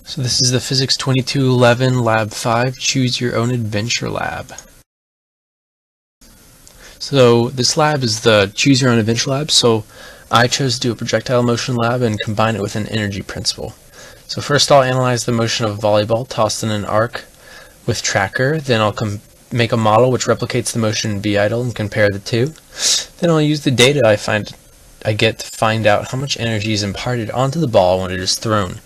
So this is the Physics 2211 Lab 5 Choose Your Own Adventure Lab. So this lab is the Choose Your Own Adventure Lab, so I chose to do a projectile motion lab and combine it with an energy principle. So first I'll analyze the motion of a volleyball tossed in an arc with tracker, then I'll make a model which replicates the motion in VIDLE and compare the two. Then I'll use the data I get to find out how much energy is imparted onto the ball when it is thrown.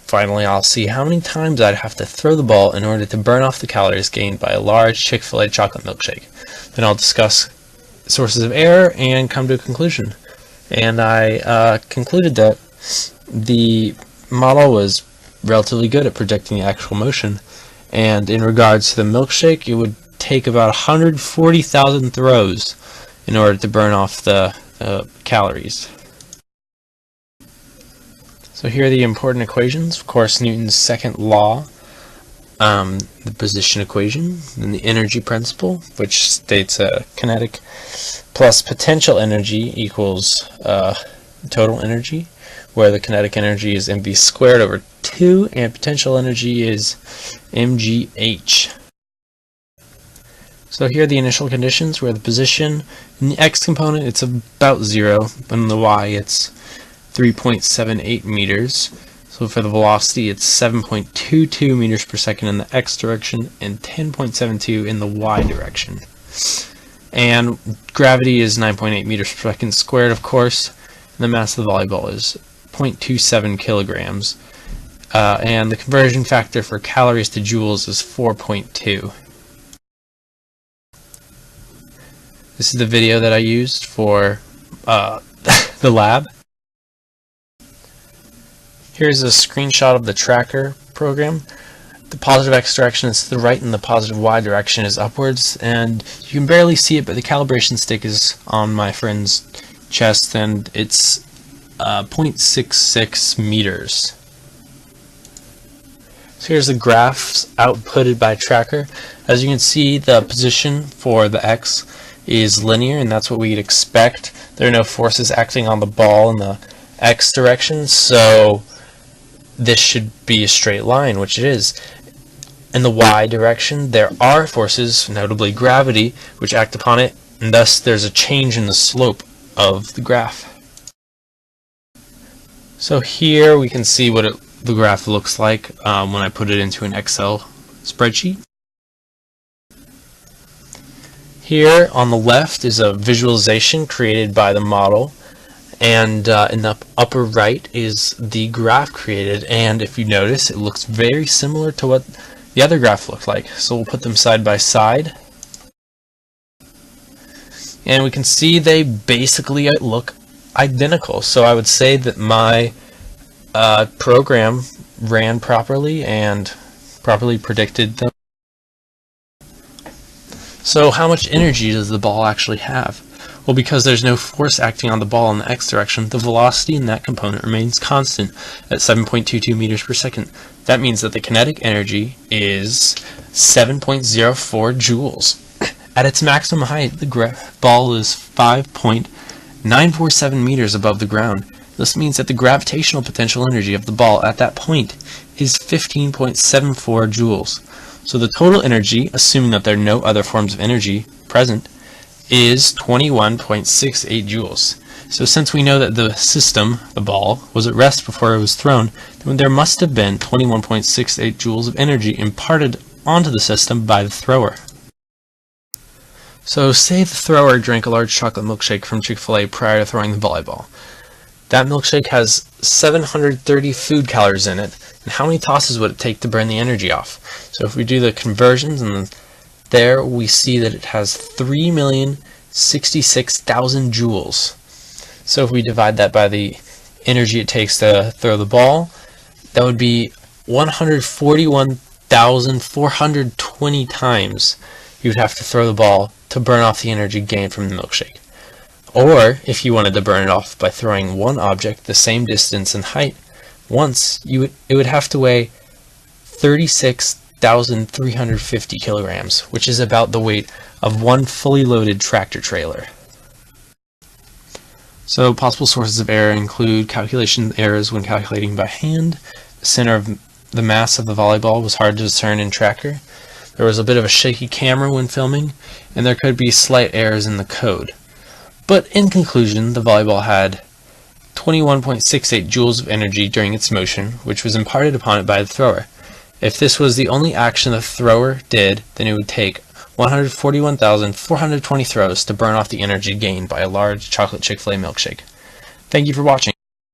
Finally, I'll see how many times I'd have to throw the ball in order to burn off the calories gained by a large Chick-fil-A chocolate milkshake. Then I'll discuss sources of error and come to a conclusion. And I concluded that the model was relatively good at predicting the actual motion. And in regards to the milkshake, it would take about 140,000 throws in order to burn off the calories. So here are the important equations. Of course, Newton's second law, the position equation, then the energy principle, which states kinetic plus potential energy equals total energy, where the kinetic energy is mv squared over 2 and potential energy is mgh. So here are the initial conditions, where the position in the x component it's about 0, but in the y it's 3.78 meters. So for the velocity it's 7.22 meters per second in the x direction and 10.72 in the y direction. And gravity is 9.8 meters per second squared, of course, and the mass of the volleyball is 0.27 kilograms. And the conversion factor for calories to joules is 4.2. This is the video that I used for the lab. Here's a screenshot of the tracker program. The positive x direction is to the right and the positive y direction is upwards, and you can barely see it, but the calibration stick is on my friend's chest and it's 0.66 meters. So here's the graphs outputted by tracker. As you can see, the position for the x is linear, and that's what we'd expect. There are no forces acting on the ball in the x direction, so this should be a straight line, which it is. In the y direction, there are forces, notably gravity, which act upon it, and thus there's a change in the slope of the graph. So here we can see what the graph looks like when I put it into an Excel spreadsheet. Here on the left is a visualization created by the model, and in the upper right is the graph created, and if you notice it looks very similar to what the other graph looked like. So we'll put them side by side, and we can see they basically look identical. So I would say that my program ran properly and properly predicted them. So how much energy does the ball actually have? Well, because there's no force acting on the ball in the x direction, the velocity in that component remains constant at 7.22 meters per second. That means that the kinetic energy is 7.04 joules. At its maximum height, the ball is 5.947 meters above the ground. This means that the gravitational potential energy of the ball at that point is 15.74 joules. So the total energy, assuming that there are no other forms of energy present, is 21.68 joules. So since we know that the system, the ball, was at rest before it was thrown, then there must have been 21.68 joules of energy imparted onto the system by the thrower. So say the thrower drank a large chocolate milkshake from Chick-fil-A prior to throwing the volleyball. That milkshake has 730 food calories in it, and how many tosses would it take to burn the energy off? So if we do the conversions, and there we see that it has 3,066,000 joules. So if we divide that by the energy it takes to throw the ball, that would be 141,420 times you would have to throw the ball to burn off the energy gained from the milkshake. Or, if you wanted to burn it off by throwing one object the same distance and height once, it would have to weigh 36,350 kilograms, which is about the weight of one fully loaded tractor trailer. So possible sources of error include calculation errors when calculating by hand, the center of the mass of the volleyball was hard to discern in Tracker. There was a bit of a shaky camera when filming, and there could be slight errors in the code. But in conclusion, the volleyball had 21.68 joules of energy during its motion, which was imparted upon it by the thrower. If this was the only action the thrower did, then it would take 141,420 throws to burn off the energy gained by a large chocolate Chick-fil-A milkshake. Thank you for watching.